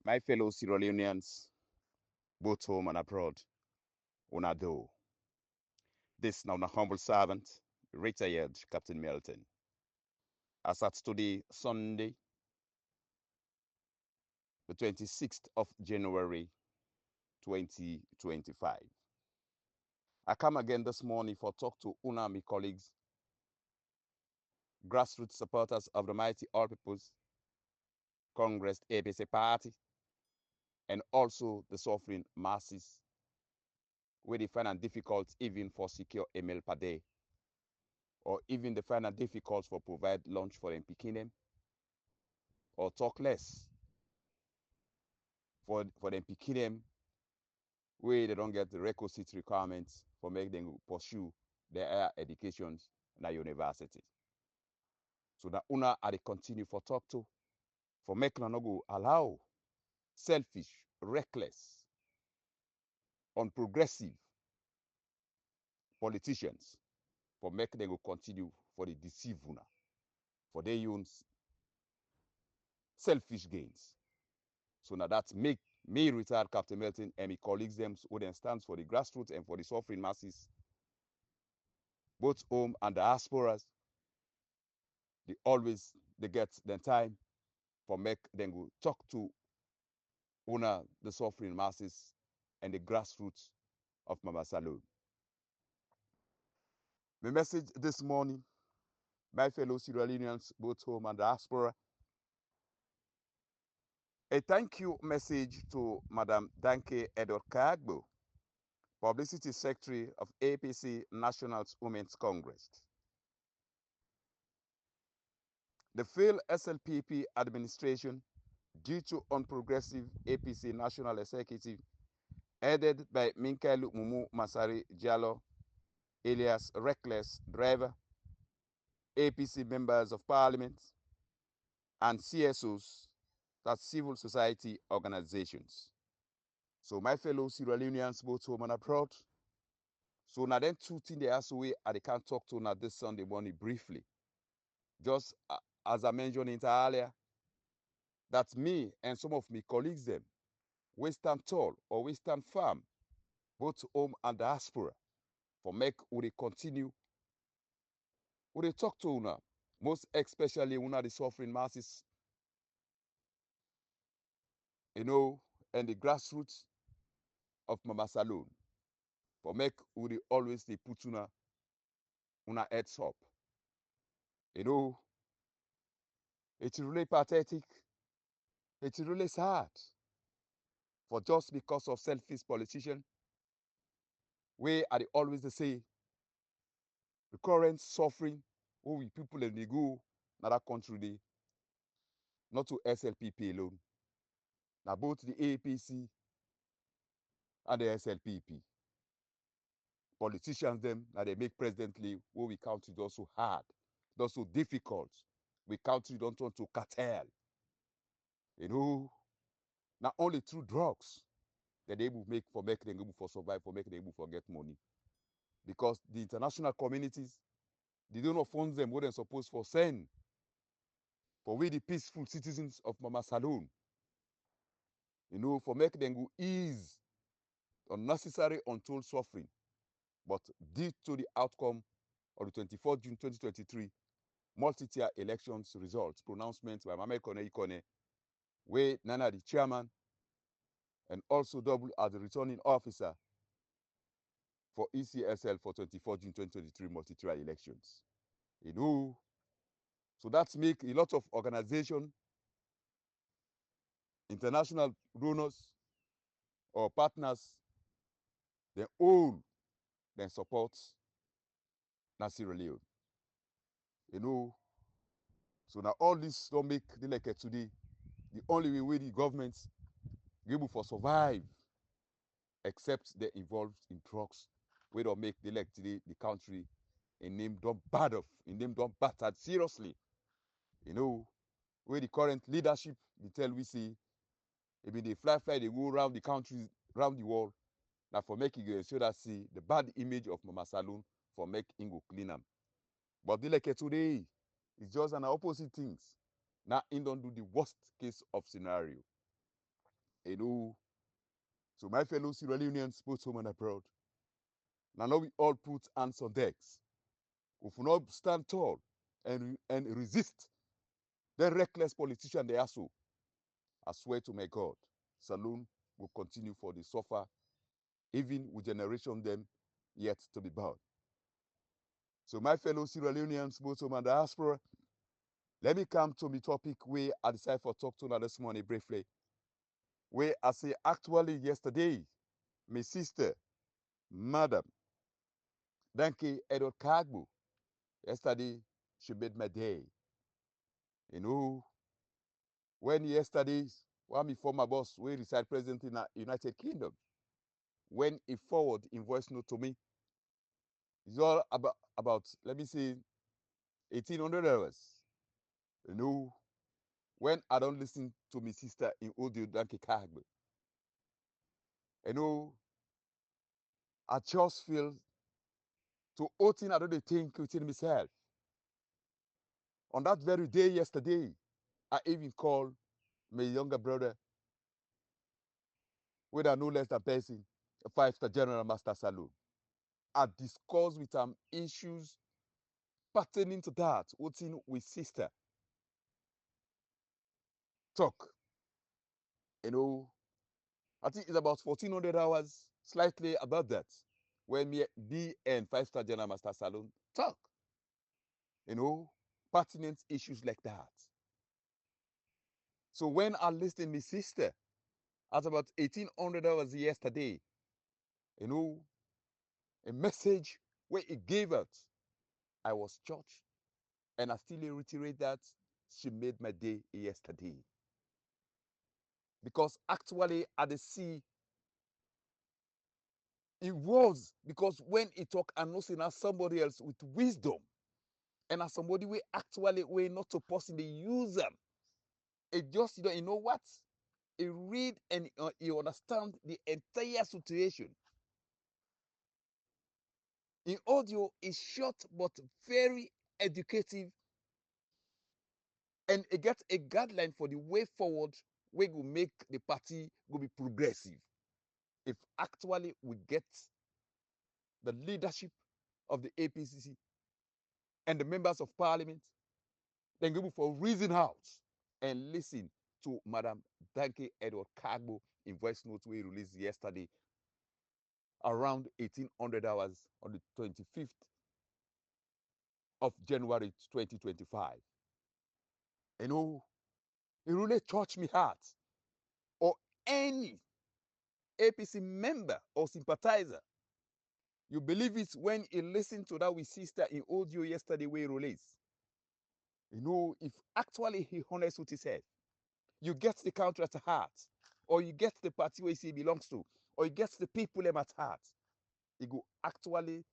My fellow Sierra Leoneans, both home and abroad, una do. This now na humble servant, retired Captain MILTON. As at today, Sunday, the 26th of January, 2025. I come again this morning for talk to una, my colleagues, grassroots supporters of the mighty All People's Congress APC party, and also the suffering masses, where they find it difficult even for secure a meal per day, or even they find it difficult for provide lunch for them picking them, or talk less for them picking them where they don't get the requisite requirements for make them pursue their higher educations in a university. So that una are they continue for talk to, for make no go allow selfish, reckless, unprogressive politicians for make them go continue for the deceive una, for their own selfish gains. So now that make me, retired Captain MILTON, and my colleagues them who then stands for the grassroots and for the suffering masses, both home and diasporas, they get the time for make them go talk to una the suffering masses and the grassroots of Mama Salone. My message this morning, my fellow Sierra Leoneans, both home and diaspora, a thank you message to Madam DANKAY KARGBO, Publicity Secretary of APC National Women's Congress. The failed SLPP administration, due to unprogressive APC National Executive, headed by MINKAILU MUMU MANSARAY JALLOH, alias Reckless Driver, APC members of parliament, and CSOs, that's civil society organizations. So my fellow Sierra Leoneans, both home and abroad, so now then two things they ask away I can talk to now this Sunday morning briefly. Just as I mentioned it earlier, that me and some of my colleagues them, we stand tall or we stand firm, both home and diaspora, for make we continue, we talk to una, most especially una the suffering masses, and the grassroots of Mama Salone, for make we always they put una heads up. It's really pathetic, it's really sad, for just because of selfish politician, we are always the say, the current suffering, who we people in the go, another country, they, not to SLPP alone, now both the APC and the SLPP. Politicians them, now they make presently, where we country is also hard, it's also difficult. We country don't want to cartel. Not only through drugs that they able make for make them able for survive, for make them able for get money. Because the international communities, they don't know funds them what they're supposed for send. For we the peaceful citizens of Mama Salone, for make them go ease unnecessary untold suffering. But due to the outcome of the 24th June 2023 multi-tier elections results pronouncement by Mama Ikone, where Nana the chairman and also double as the returning officer for ECSL for 24th June 2023 multi-tier elections. So that's make a lot of organization, international donors or partners, they all then support Sierra Leone. So now all this don't make the like today. The only way the government be able for survive, except they're involved in drugs, we don't make the like today the country a name don't bad of, a name don't battered seriously. Where the current leadership, they tell we say, maybe they fly, they go around the country, around the world, now for making you ensure that see the bad image of Mama Salone for make Ingo clean them. But the like today, it's just an opposite things. Now in don't do the worst case of scenario. You know, so my fellow Sierra Leoneans, both home and abroad, now we all put hands on decks. If we not stand tall and resist the reckless politician they are so, I swear to my God, saloon will continue for the suffer, even with generation them yet to be born. So my fellow Sierra Leoneans, both home and diaspora, let me come to my topic where I decided for talk to now this morning briefly. Where I say actually yesterday, my sister, Madam DANKAY Edward KARGBO, yesterday she made my day. You know, when yesterday, one my former boss, we reside present in the United Kingdom, when he forward in voice note to me, it's all about let me say, 1,800 hours. You know, when I don't listen to my sister in audio, DANKAY KARGBO, you know, I just feel to all thing I don't think within myself. On that very day yesterday, I even called my younger brother, with a no less than person, a 5-star General Master Saloon. I discussed with him issues pertaining to that, what's in with sister. Talk. You know, I think it's about 1,400 hours, slightly above that, when me and 5-star General Master Saloon talk. You know, pertinent issues like that. So when I listened to my sister at about 1,800 hours yesterday, you know, a message where he gave out, I was touched. And I still reiterate that she made my day yesterday. Because actually at the sea, it was because when he talk, I'm not saying as somebody else with wisdom. And as somebody we actually we not to possibly use them. It just, you know what? He read and he understand the entire situation. In audio is short but very educative, and it gets a guideline for the way forward we will make the party will be progressive. If actually we get the leadership of the APCC and the members of parliament, then go for reason out and listen to Madam DANKAY Edward KARGBO in voice notes we released yesterday around 1,800 hours on the 25th of January 2025. You know, it really touched me heart. Or any APC member or sympathizer, you believe it when you listen to that with sister in audio yesterday we released. You know, if actually he honest with himself, you get the country at heart, or you get the party where he belongs to, or you get the people at heart, he go actually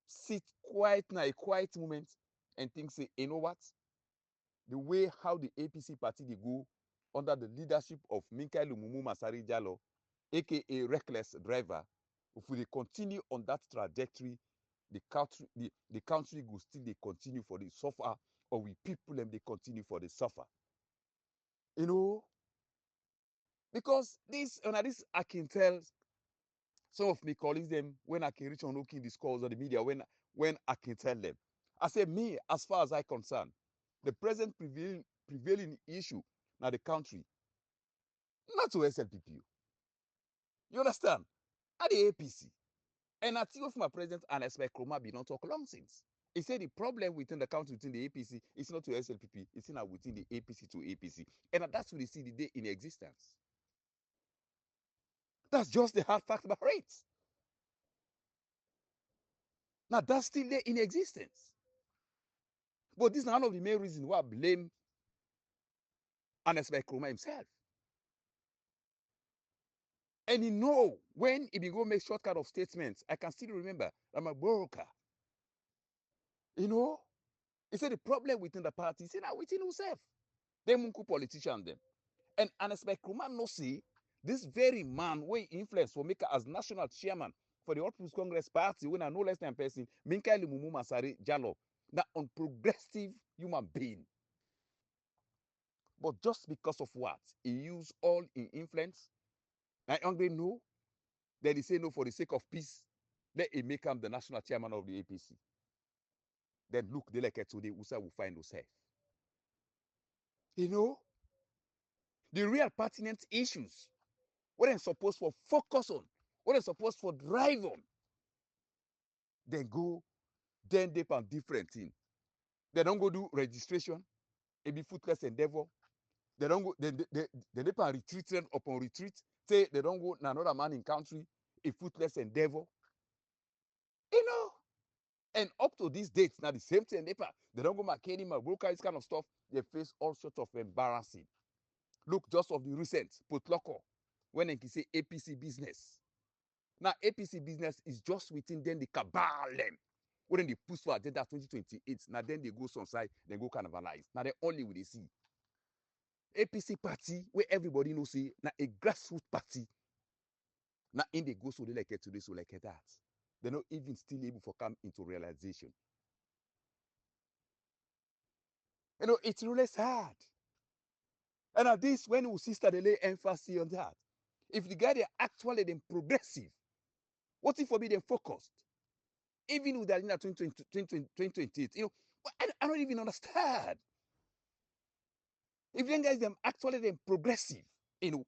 sit quiet now, a quiet moment, and think, say, you know what? The way how the APC party they go under the leadership of MINKAILU MANSARAY JALLOH, aka Reckless Driver, if we continue on that trajectory, the country will still they continue for the suffer, or we people them they continue for the suffer. You know, because this I can tell some of my colleagues them when I can reach on looking this calls on the media when I can tell them. I say me, as far as I concern, the present prevailing issue now the country, not to SLPP. You understand? At the APC. And I think of my president and expect Kroma be not talk long since. He said the problem within the country, within the APC, is not to SLPP, it's not within the APC to APC. And that's what we see the day in existence. That's just the hard fact about it. Now that's still there in existence. But this is one of the main reasons why I blame Ernest Kroma himself. And he know when he go make shortcut of statements, I can still remember I'm a broker. You know, he said the problem within the party, he said now within himself. They munku politicians them. And Ernest Kroma no see this very man where influence for make as national chairman for the All People's Congress Party when I no less than person, MINKAILU MANSARAY JALLOH, now on progressive human being. But just because of what? He used all in influence. I only know that he say no for the sake of peace. Let him make him the national chairman of the APC. Then look, they like it today, Usa will find herself. You know, the real pertinent issues, what they're supposed to focus on, what they're supposed to drive on, then go, then they on different thing. They don't go do registration, it be fruitless endeavor. They don't go, they on retreat upon retreat. Say they don't go another man in country, a fruitless endeavor. You know, and up to these dates, now the same thing, they don't go marketing, broker, this kind of stuff. They face all sorts of embarrassing. Look, just of the recent Potloko, when they can say APC business. Now, APC business is just within then the cabal them. When they push for agenda 2028, now then they go some side, then go carnivalize. Now they only will they see. APC party, where everybody knows say, now a grassroots party. Now in they go so they like it today, so like that. They're not even still able to come into realization. You know, it's really sad. And at this, when we sister they lay emphasis on that. If the guy they actually then progressive, what if we be them focused? Even with the agenda 2028, you know, I don't even understand. If them guys them actually them progressive, you know,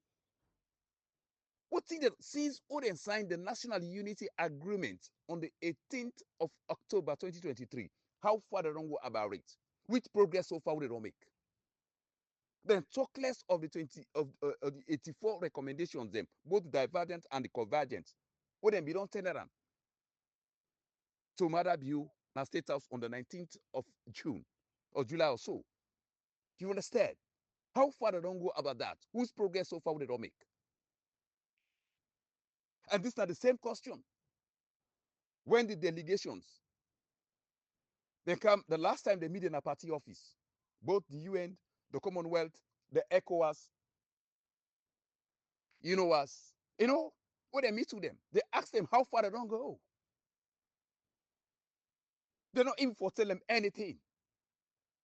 what thing that since Odin signed the National Unity Agreement on the 18th of October 2023, how far they don't go about it? Which progress so far they don't make? Then talk less of the the 84 recommendations, them both divergent and the convergent. What then be don't turn around to Mother View now State House on the 19th of June or July or so. Do you understand? How far they don't go about that? Whose progress so far they don't make? And this is not the same question. When the delegations they come, the last time they meet in a party office, both the UN, the Commonwealth, the ECOWAS, you know us, you know, when they meet with them, they ask them how far they don't go. They're not even for tell them anything.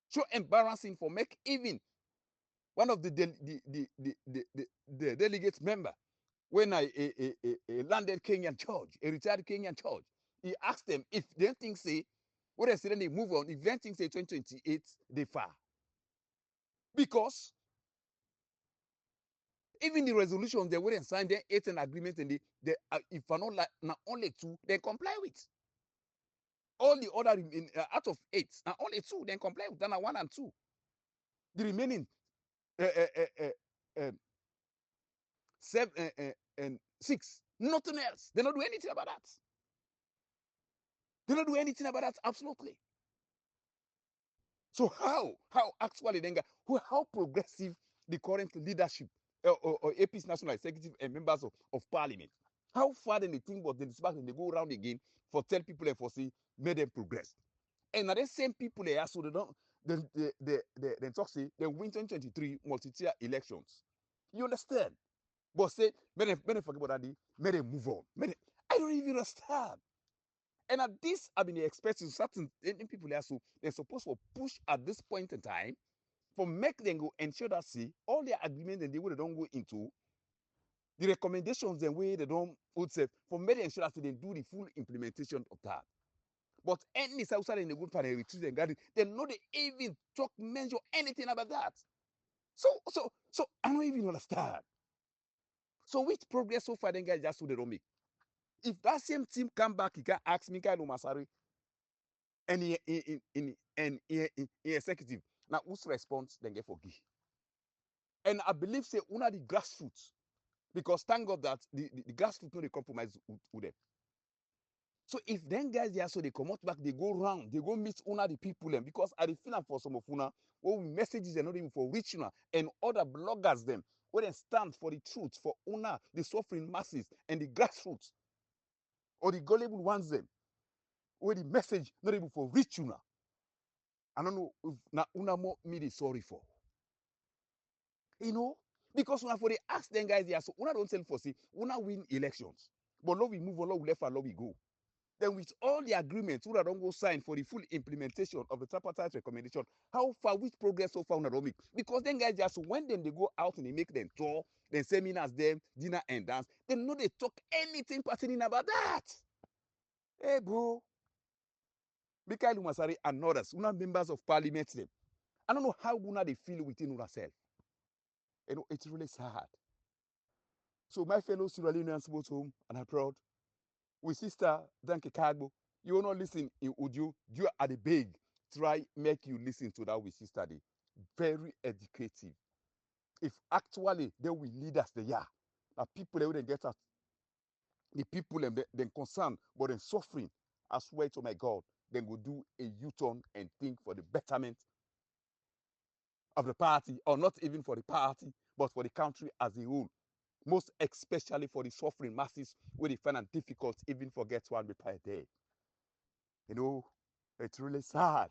So embarrassing for make even one of the delegate member, when a landed Kenyan judge, a retired Kenyan judge, he asked them if they think say, what they say, then they move on. If they think say 2028, they far. Because even the resolution they wouldn't sign, they ate an agreement, and they if not like now only two, they comply with. All the other out of 8, now only 2 then comply with. Then 1 and 2. The remaining 7 and 6, nothing else. They don't do anything about that. They don't do anything about that, absolutely. So how actually then how progressive the current leadership or AP's national executive and members of parliament, how far then they think but then back and they go around again for tell people and for say make them progress. And now the same people they are so they don't they talk say they win 2023 multi-tier elections. You understand? But say may they forget about that, may they move on. I don't even understand. And at this, I've been expecting certain people there, so they're supposed to push at this point in time for make them go ensure that see all their agreements and the way they don't go into the recommendations and way they don't put safe for make them ensure that they do the full implementation of that. But any outside in the good part, they retreat and garden, they know they even talk, mention anything about that. So I don't even understand. So which progress so far then guys just so they don't make? If that same team come back, he can ask MINKAILU MANSARAY and in executive. Now whose response then get forgive? And I believe say una the grassroots, because thank God that the grassroots no dey compromise with them. So if them guys there so they come out back, they go round, they go meet una the people them, because I dey feel am for some of una when messages are not even for reach una and other bloggers them where they stand for the truth for una the suffering masses and the grassroots or the gullible ones them where the message not even for reach una. I don't know if na una more me dey sorry for. You know, because when for they ask them guys here, so una don't tell for say una win elections, but now we move on, now we left and now we go. Then with all the agreements, we don't go sign for the full implementation of the tripartite recommendation. How far, which progress so far we don't make? Because then guys just when then they go out and they make them tour, then seminars, them dinner and dance, they know they talk anything pertaining about that. Hey bro, MINKAILU MANSARAY and others, una members of parliament them. I don't know how una they feel within yourself. You know, it's really sad. So my fellow Sierra Leoneans both home and abroad, with sister DANKAY KARGBO, you will not listen in audio. You are the big. Try make you listen to that with sister. Day. Very educative. If actually they will lead us the year, that people they wouldn't get at the people and then concerned but then suffering. I swear to my God, then go do a U-turn and think for the betterment of the party, or not even for the party, but for the country as a whole. Most especially for the suffering masses where they find it difficult even forget one repair day. You know, it's really sad.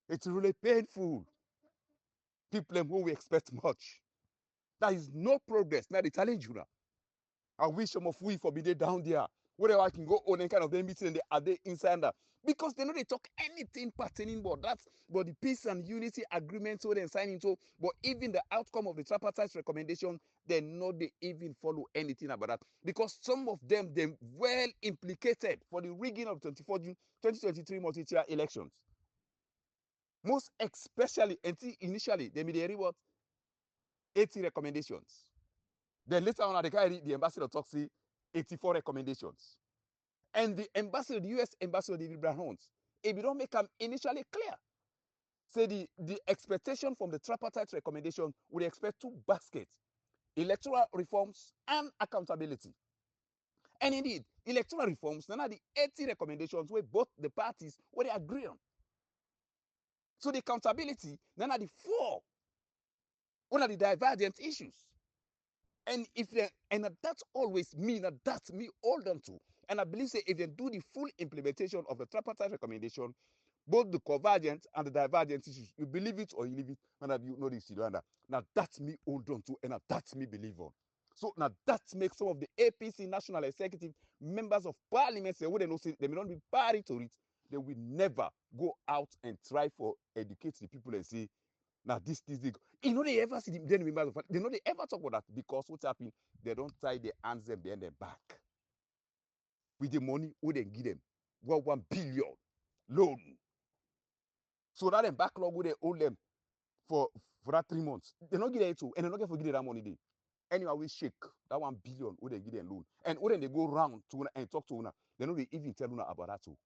It's really painful. People who we expect much. There is no progress. Now they challenge you now. I wish some of we forbid down there. Wherever I can go on and kind of them meeting, are they inside that? Because they know they talk anything pertaining about that, but the peace and unity agreement so they sign into, but even the outcome of the tripartite recommendation, they know they even follow anything about that. Because some of them well implicated for the rigging of 24 June 2023 multi-tier elections. Most especially, initially, they made a reward 80 recommendations. Then later on, the ambassador talks 84 recommendations. And the ambassador, the US ambassador, David Brown, if you don't make them initially clear, say the expectation from the tripartite recommendation would expect 2 baskets, electoral reforms and accountability. And indeed, electoral reforms, none of the 80 recommendations where both the parties where they agree on. So the accountability, none of the 4, one of the divergent issues. And if they, and that's always me, that's me hold on to. And I believe say if they do the full implementation of the tripartite recommendation, both the convergent and the divergent issues, you believe it or you leave it, none of you know this. Now that's me hold on to, and that's me believe on. So now that makes some of the APC national executive members of parliament say, they know say they may not be party to it, they will never go out and try for educate the people and say, now this you know they ever see the members of they know they ever talk about that because what's happening, they don't tie their hands them behind their back. With the money, we they give them 1 billion loan. So that them backlog would they hold them for that 3 months. They don't get it too, and they don't get forget that money. Anyway, we shake that 1 billion would they give them loan. And when they go round to una and talk to una, they know they even tell una about that too.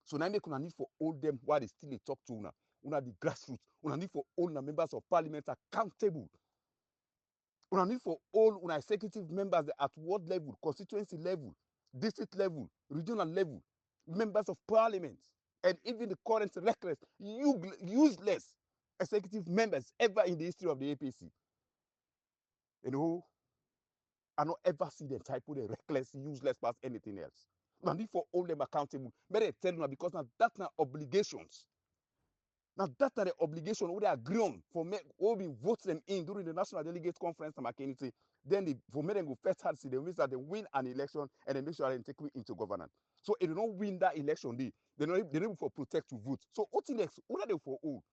So now make una need for hold them while they still talk to una. Una the grassroots. Una need for all the members of parliament accountable. Una need for all una executive members at ward level, constituency level, district level, regional level, members of parliament, and even the current reckless, useless executive members ever in the history of the APC. You know, I don't ever see them type of the reckless, useless past anything else. Una need for all them accountable. Better tell you because now that's not obligations. Now that's the obligation we agree on for me, we vote them in during the National Delegate Conference and McKinney. Then the for me then go first hard see the means that they win an election and they make sure they take it into governance. So if they don't win that election, they don't for protect to vote. So what next? What are they for all?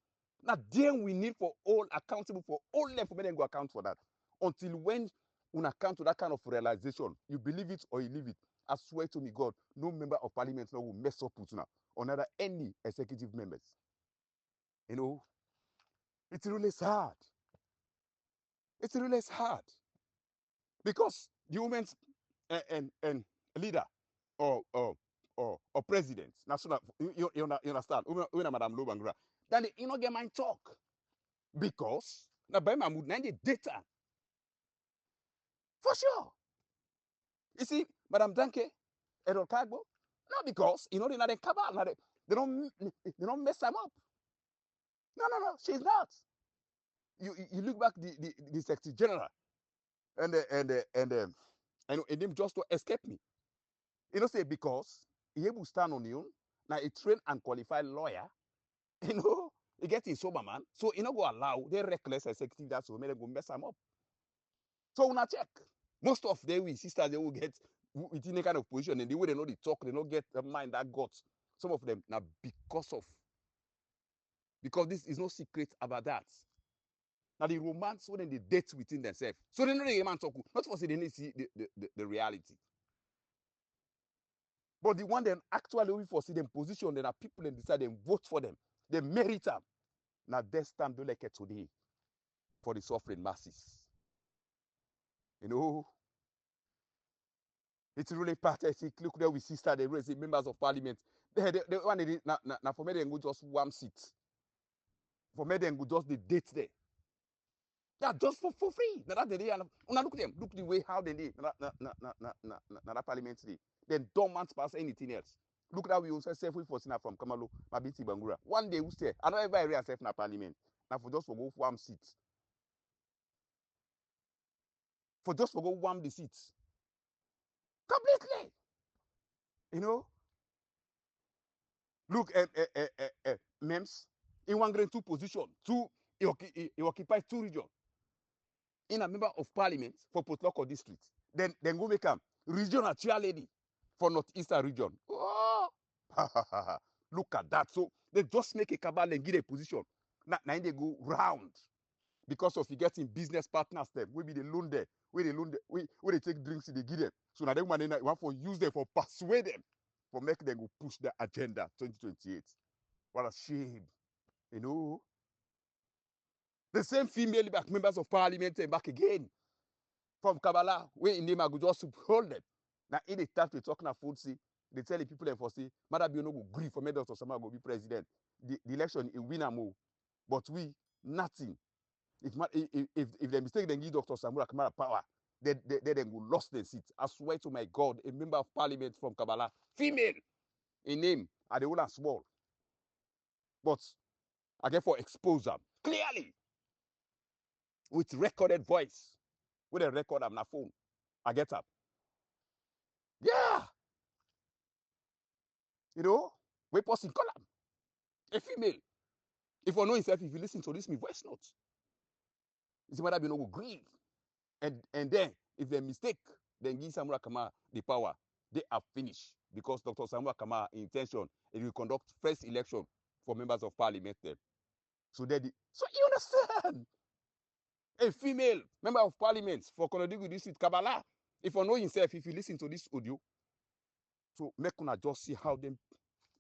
Now then we need for all accountable for all them for me then go account for that. Until when you account to that kind of realization, you believe it or you leave it. I swear to me, God, no member of parliament now will mess up with now or neither any executive members. You know, it's really sad. It's really sad because the women's and leader or president, national, you understand? When Madam Lobangra, then you not get my talk because now by my mood, the data for sure. You see, Madam DANKAY, KARGBO, not because you know they're not a cabal, they don't mess them up. No, she's not. You look back the Secretary General and him just to escape me. You know, say because he able to stand on his own. Now a trained and qualified lawyer, you know, he get in sober man. So you know go allow their reckless executive that so maybe go mess them up. So when I check, most of them we sisters they will get within a kind of position, and the way they know they talk, they don't get the mind that guts. Some of them now because this is no secret about that. Now the romance when they date within themselves. So they know the man talk, not for say they need to see the reality. But the one then actually we foresee them position, then are people and decide them vote for them. They merit them. Now this time do like it today for the suffering masses. You know, it's really pathetic. Look there we sister, they raise the members of parliament. They one now for me they go just one seat. For me they go just the date there. Yeah, just for free. Now that the day, now look at them. Look the way how they did. Now that parliamentary. Then don't want to pass anything else. Look that we also self for Sina from Kamalo, Mabiti Bangura. One day we say, I don't ever area self na parliament. Now for just for go one seat. For just for go one the seats. Completely. You know? Look MEMS in one grade 2 position. He occupies 2 regions. In a member of parliament for Port Local district. Then go make a regional chair lady for Northeastern region. Oh, look at that. So they just make a cabal and give a position. Now they go round because of you getting business partners them. Maybe they loan them, where they take drinks, they give them. So now they want for use them for persuade them, for make them go push the agenda 2028. What a shame, you know. The same female members of parliament and back again from Kabbalah, where in them I go just hold them. Now in the time to talk na food see, they tell the people and for say, Mother be no go agree for me Dr. Sama go be president. The election in win am, but we nothing. If they mistake they give Dr. Samura Kamara power, they go lost their seat. I swear to my God, a member of parliament from Kabbalah, female in name, are the one small. But I get for expose them clearly with recorded voice. With a record on my phone. I get up. Yeah. You know, we posting column. A female. If you know himself, if you listen to this, me voice notes. It's whether you know grieve. And then if they mistake, then give Samura Kamara the power. They are finished. Because Dr. Samura Kamara intention it will conduct first election for members of parliament then. So you understand? A female member of parliament for Konodigu district Kabbalah. If you know himself, if you listen to this audio, so make una just see how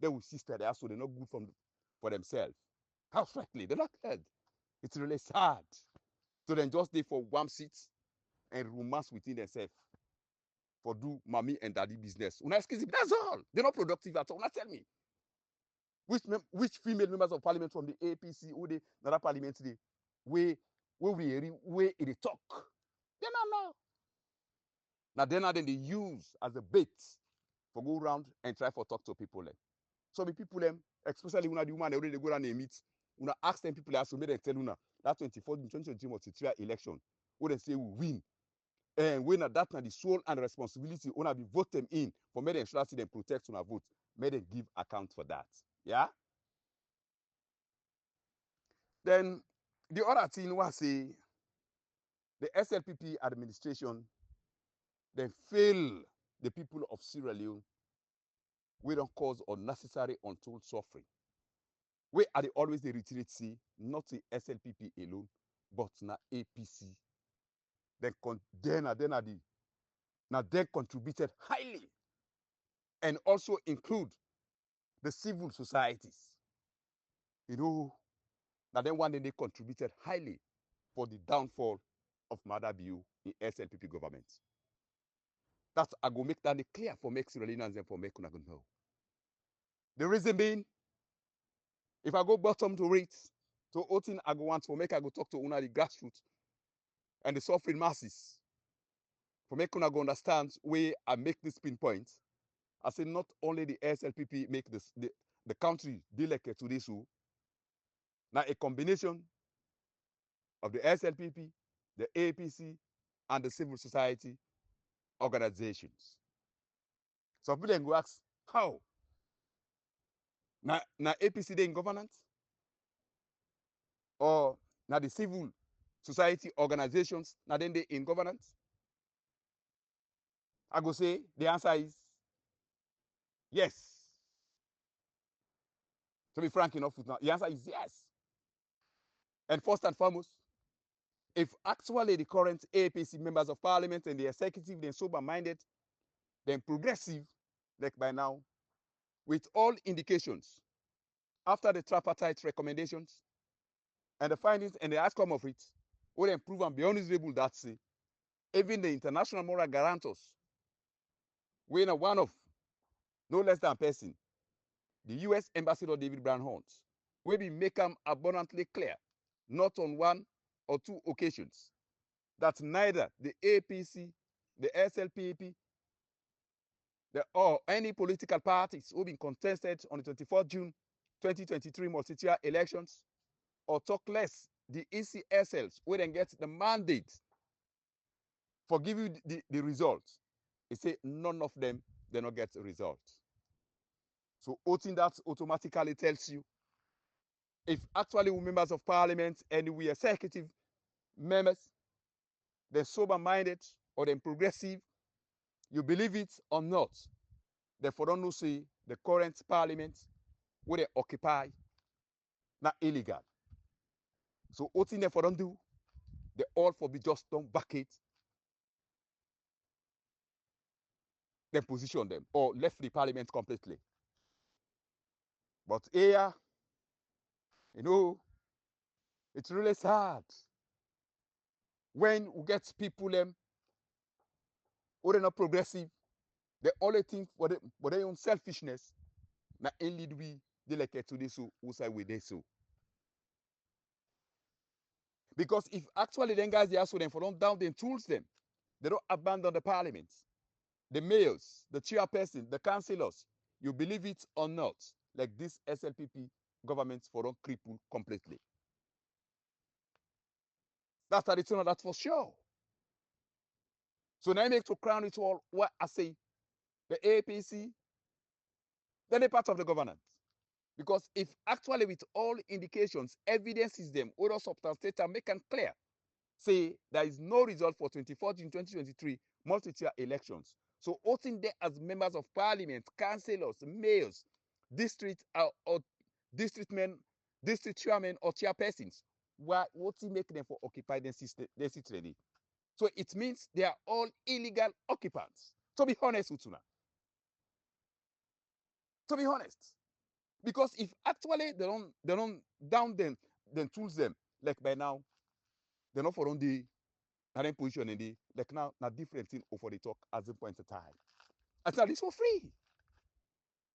they will sister there, so they're not good for themselves. How frankly, they're not good. It's really sad. So then just stay for one seat and romance within themselves for do mommy and daddy business. Una excuse me, that's all. They're not productive at all. Una tell me. Which female members of parliament from the APC or the another parliamentary where they talk? They don't know. Now then they use as a bait for go around and try for talk to people. So the people especially when the woman already go around and meet, una ask them people to make them tell una that 2023 election, where they say we win. And when that na the soul and responsibility, una be vote them in for make them sure them protect una vote, make them give account for that. Yeah. Then the other thing was say the SLPP administration then fail the people of Sierra Leone. We don't cause unnecessary untold suffering. We are always the retreat see, not the SLPP alone, but na APC. Then they contributed highly, and also include the civil societies. You know, now then one day they contributed highly for the downfall of Madabiu in SLPP government. That's I go make that clear for make Sierra Leoneans and for make una know. The reason being, if I go bottom to rate, to Otin I go want for make I go talk to una the grassroots and the suffering masses. For make una go understand where I make this pinpoint. I say not only the SLPP make the country deal like to this. Now a combination of the SLPP, the APC, and the civil society organizations. So people then go ask, how? Now APC they in governance? Or now the civil society organizations, now then they in governance? I go say the answer is yes. To be frank enough with now, the answer is yes. And first and foremost, if actually the current APC members of parliament and the executive, they're sober-minded, then progressive, like by now, with all indications, after the tripartite recommendations and the findings and the outcome of it, will improve and beyond reasonable that say, even the international moral guarantors, we are one of no less than person, the US Ambassador David Brown Hunt, will be make them abundantly clear, not on one or two occasions, that neither the APC, the SLPP, or any political parties who been contested on the 24th June 2023 multi-tier elections, or talk less the ECSLs where they get the mandate for giving the results. He say none of them they not get the results. So voting that automatically tells you if actually we members of parliament and we executive members, they're sober-minded or they're progressive, you believe it or not, therefore don't know say the current parliament where they occupy not illegal. So voting therefore don't do, they all for be just don't back it, then position them or left the parliament completely. But here, you know, it's really sad when we get people who are not progressive, the only thing for their own selfishness, na only do we they like to this so who say with this so. Because if actually then guys they ask them for don't down them tools them, they don't abandon the parliament, the mayors, the chairperson, the councillors, you believe it or not, like this SLPP government for don't cripple completely. That's how it's that's for sure. So now I make to crown it all what I say, the APC, then a part of the governance. Because if actually with all indications, evidences them, other substance data make them clear, say there is no result for 24th June 2023 multi-tier elections. So voting there as members of parliament, councillors, mayors, district or district men, district chairmen or chairpersons, why voting make them for occupy their seat ready. So it means they are all illegal occupants. To be honest with you now. To be honest. Because if actually they don't down them, then tools them, like by now, they're not for on the current position in the like now different thing for the talk at the point of time. And now this for free.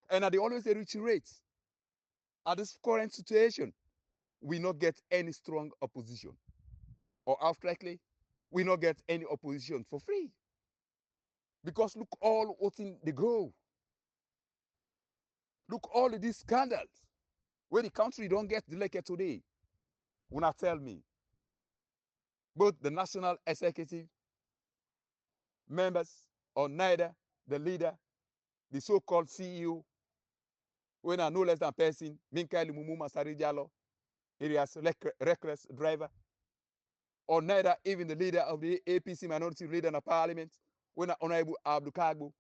And they always reiterate at this current situation, we not get any strong opposition. Or outrightly, we not get any opposition for free. Because look all what's in the go. Look all of these scandals where the country don't get elected today. Will not tell me. Both the national executive members or neither the leader, the so-called CEO, when are no less than person, MINKAILU, MUMU, MANSARAY, JALLOH, areas reckless driver, or neither even the leader of the APC minority leader in the parliament, when Honorable KARGBO,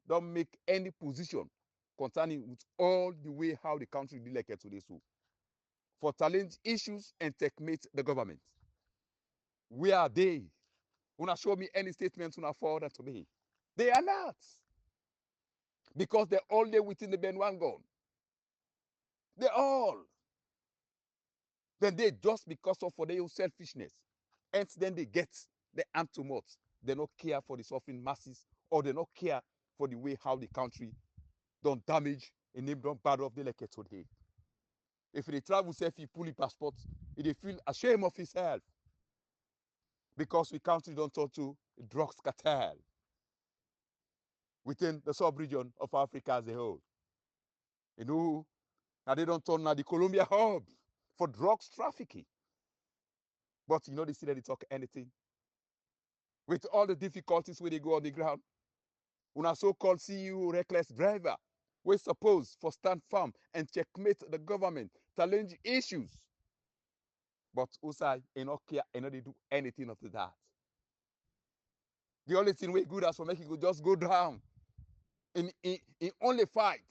don't make any position concerning with all the way how the country be elected today so. For challenge issues and checkmate the government. Where are they? Wanna show me any statements on forward to me? They are not. Because they're all there within the bandwagon. They're all. Then they just because of for their own selfishness. And then they get the antidote. They don't care for the suffering masses, or they don't care for the way how the country don't damage and name don't bad of the like today. If they travel safe, he pull the passport, they feel ashamed of himself. Because we country don't talk to drugs cartel within the sub-region of Africa as a whole. You know, now they don't turn now the Colombia hub for drugs trafficking. But you know, they see that they talk anything. With all the difficulties where they go on the ground, una so-called CEO reckless driver, we suppose for stand firm and checkmate the government, challenge issues. But Usai, not care, and they do anything of that. The only thing we good as for make it go just go down. In only fight.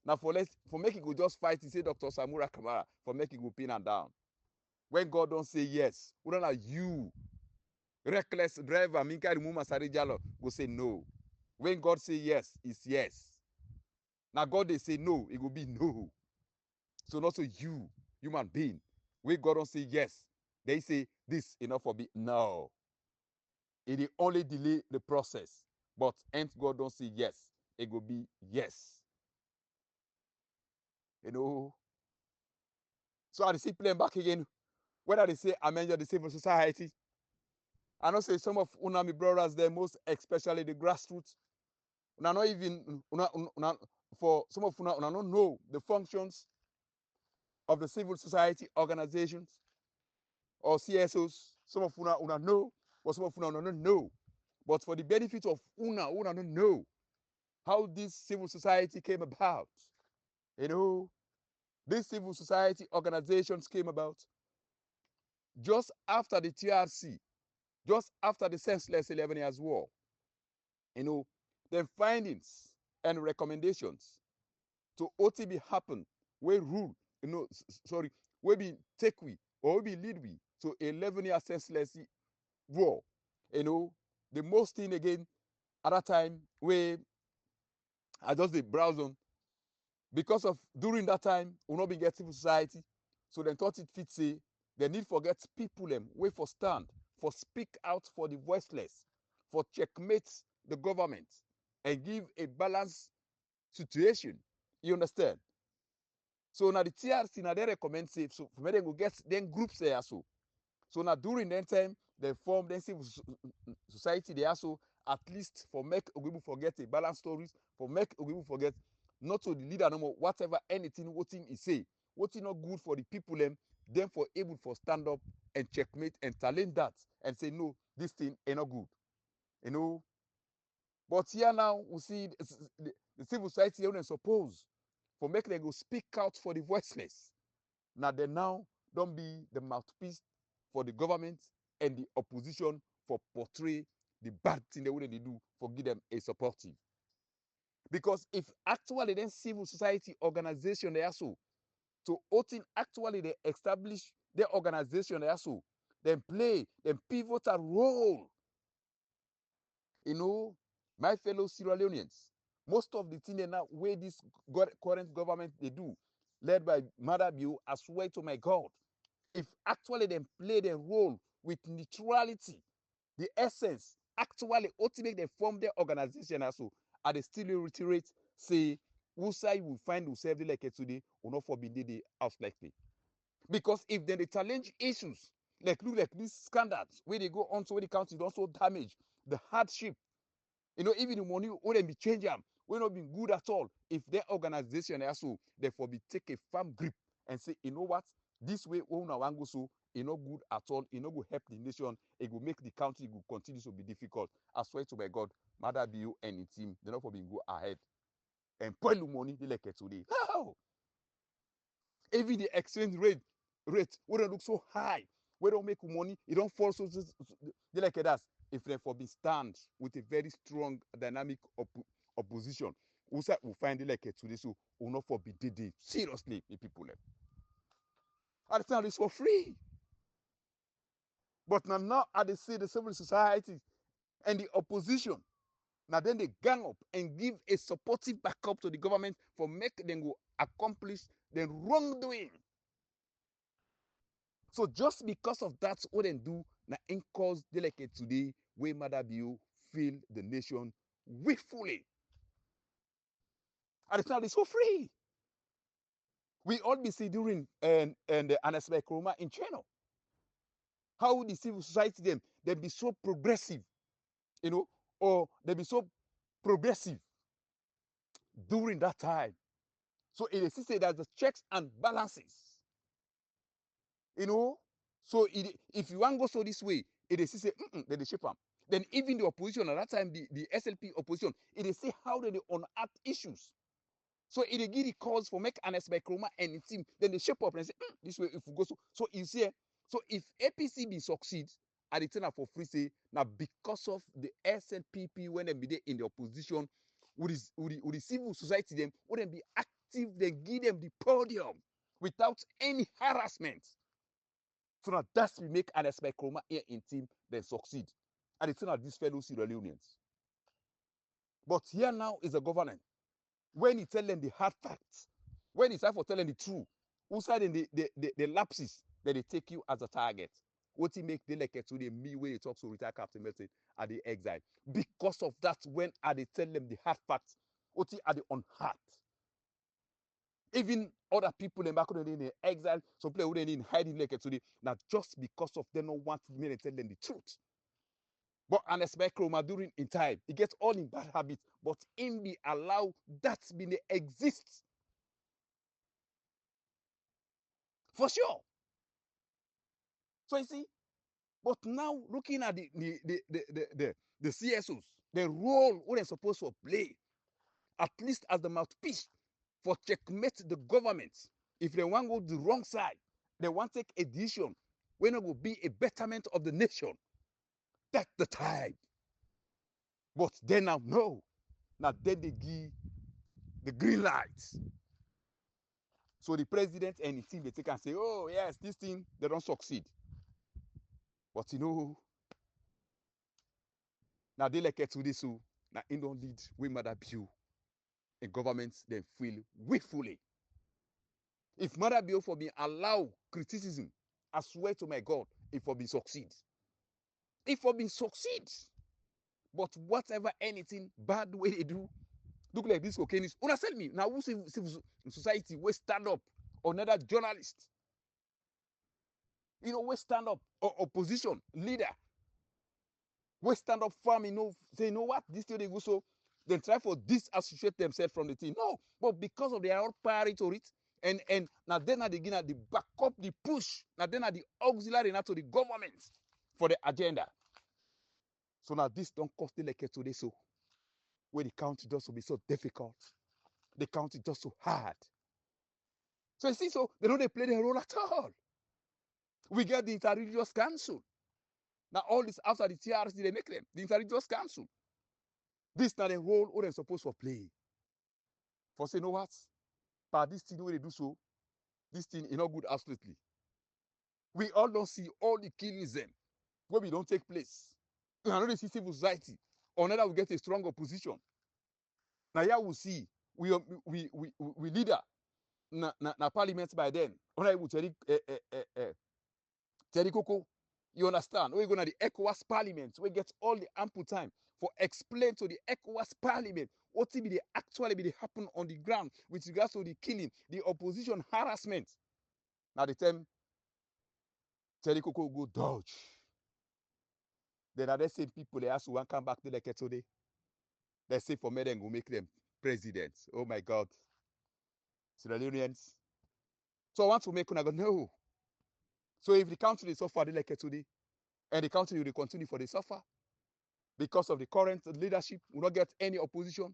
Now for make it go just fight, he say Dr. Samura Kamara for make it go pin and down. When God don't say yes, who don't are you? Reckless driver, MINKAILU MANSARAY JALLOH, go say no. When God say yes, it's yes. Now God they say no, it will be no. So not so you, human being. When God don't say yes, they say this enough for be no. It only delay the process. But ain't God don't say yes, it will be yes. You know. So I see playing back again. Whether they say amend the civil society. I know say some of Unami brothers, they most especially the grassroots. Una not even for some of una don't know the functions of the civil society organizations or CSOs. Some of una know, but some of una don't know. But for the benefit of una don't know how this civil society came about. You know, these civil society organizations came about just after the TRC, just after the senseless 11 years war. You know, the findings and recommendations to OTB happen, we rule, we be take we, or we be lead we to 11-year senseless war. You know, the most thing again, at that time, we I just the browse on, because of during that time, we not be get civil society, so they thought it fit say, they need forget people them, wait for stand, for speak out for the voiceless, for checkmate the government, and give a balanced situation. You understand? So now the TRC now they recommend say so for me they go get then groups there so. So now during that time they form then civil society they also at least for make people forget a balanced stories, for make people forget not to the leader no more whatever anything what him he say, what is not good for the people them for able for stand up and checkmate and challenge that and say no, this thing ain't not good. You know. But here now we see the civil society they suppose for make them go speak out for the voiceless. Now they now don't be the mouthpiece for the government and the opposition for portray the bad thing they wouldn't do for give them a supportive. Because if actually then civil society organization they are so, to OTIN actually they establish their organization they are so, then play, then pivotal role. You know, my fellow Sierra Leoneans, most of the thing they now where this current government they do, led by Madabiu, I swear to my God, if actually they play their role with neutrality, the essence, actually ultimately they form their organization also, and they still reiterate, say, Usai will find yourself like it today, will not forbid the house likely. Because if then they challenge issues, like look like these scandals, where they go on to where the country is also damage, the hardship, you know, even the money wouldn't be changed them, will not be good at all. If their organization also therefore be take a firm grip and say, you know what, this way we want go so it not good at all, it not go help the nation, it will make the country will continue to be difficult. I swear to my God, Mother be you and the team, they're not for being go ahead and put money they like it today. How? Even the exchange rate we don't look so high, we don't make money, it don't fall so they like that. If they for be stand with a very strong dynamic opposition, we find it like it today, so will not forbid it seriously the people left. And it's not this for free. But now I they see the civil society and the opposition. Now then they gang up and give a supportive backup to the government for make them go accomplish the wrongdoing. So just because of that, what they do now in cause delicate today, where Mother Bill feel the nation willfully. And it's not it's for free. We all be see during and the Anasbe Kroma in China. How the civil society them they be so progressive, you know, or they be so progressive during that time. So it is say that the checks and balances, you know. So if you want to go so this way, it is say then they shape them. Then even the opposition at that time, the SLP opposition, it is say how they unearth issues. So it give the cause for make an Chroma and the team, then they shape up and say this way if we go so. So you see, so if APC be succeed I return for free say now because of the SLPP when they be in the opposition, with the civil society them wouldn't be active, then give them the podium without any harassment. So now that's we make an expect Chroma here in team then succeed. And it's not these fellow Sierra Leoneans. But here now is a government. When he tell them the hard facts, when it's time for telling the truth, who side in the lapses that they take you as a target. What he make they like to the me when he talks to retired Captain Milton at the exile. Because of that, when I they tell them the hard facts, what he are the unhard. Even other people in back in the exile, some people who they in hiding like today, now just because of them not want me to tell them the truth. But an expect Chroma during in time, he gets all in bad habits, but in be allow that be exist. For sure. So you see, but now looking at the CSOs, the role what they're supposed to play, at least as the mouthpiece for checkmate the government. If they want to go the wrong side, they want to take a decision when it will be a betterment of the nation. That's the time. But then now, no. Now then they give the green lights. So the president and the team, they take and say, oh, yes, this thing, they don't succeed. But you know, now they like it to this, so now in don't lead we mother view in governments, they feel willfully. If mother bill for being allow criticism, I swear to my God, it for be succeed. It for be succeed. But whatever anything bad way they do, look like this cocaine is. Una tell me now who civil society will stand up or another journalist. You know, we stand up or opposition leader. We stand up firm, you know, say, you know what, this thing they go so, then try for disassociate themselves from the thing. No, but because of their own priority to it, and now then at the beginning, the backup, the push, now then at the auxiliary now to the government for the agenda. So now this don't cost the like today, so where the country just will be so difficult, the country just so hard. So you see, so they don't play their role at all. We get the interreligious council. Now all this after the TRC they make them, the interreligious council. This now the role what they're supposed to play. For say, you know what? But this thing where they do so, this thing is not good absolutely. We all don't see all the killings them where we don't take place. We are not see civil society. Or another will get a strong opposition. Now here we see we leader na parliament by then. Honorable Terry Coco, you understand? We're going to the ECOWAS parliament. We get all the ample time for explain to the ECOWAS parliament what will be actually be happen on the ground with regards to the killing, the opposition harassment. Now the time Terry Coco go dodge. Then are the same people they ask to come back to the today. They say for me then go make them presidents. Oh my God. Sierra Leoneans. So I want to make una go no. So if the country is suffer like today, and the country will continue for the suffer because of the current leadership, will not get any opposition.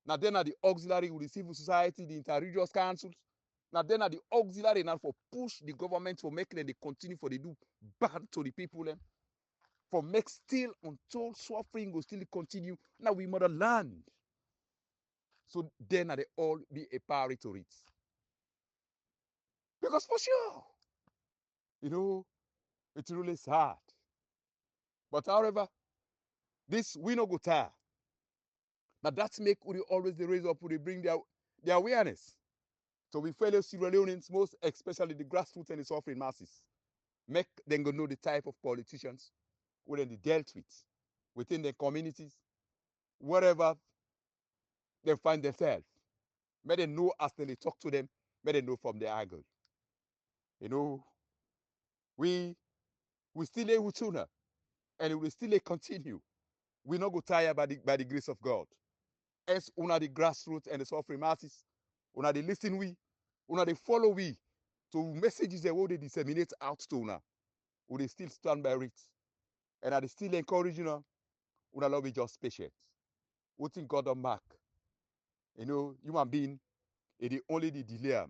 Now then are the auxiliary with the civil society, the interreligious councils. Now then are the auxiliary now for push the government for making them they continue for they do bad to the people them. For make still until suffering will still continue. Now we motherland. So then are they all be a party to it. Because for sure, you know, it's really sad. But however, this we no go tire. Now that's make we always the raise up, we bring their awareness. So we fellow Sierra Leoneans, most especially the grassroots and the suffering masses, make them go know the type of politicians who they dealt with within their communities, wherever they find themselves. May they know as they talk to them, may they know from their angle. You know, we still a Hutuna, and we still a continue. We not go tired by the grace of God. As una the grassroots and the suffering masses, una the listen we, una the follow we, to messages that they disseminate out to una, we they still stand by it. And I still encourage una love be just patient. What think God on mark? You know, human being, it is only the delay.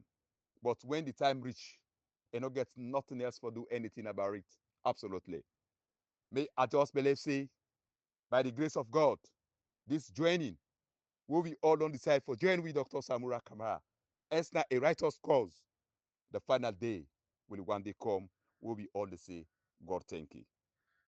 But when the time reach, you not get nothing else for do anything about it. Absolutely. May I just believe, say, by the grace of God, this joining, will we all on decide for join with Dr. Samura Kamara. It's not a righteous cause. The final day will one day come, will be all the say, God thank you.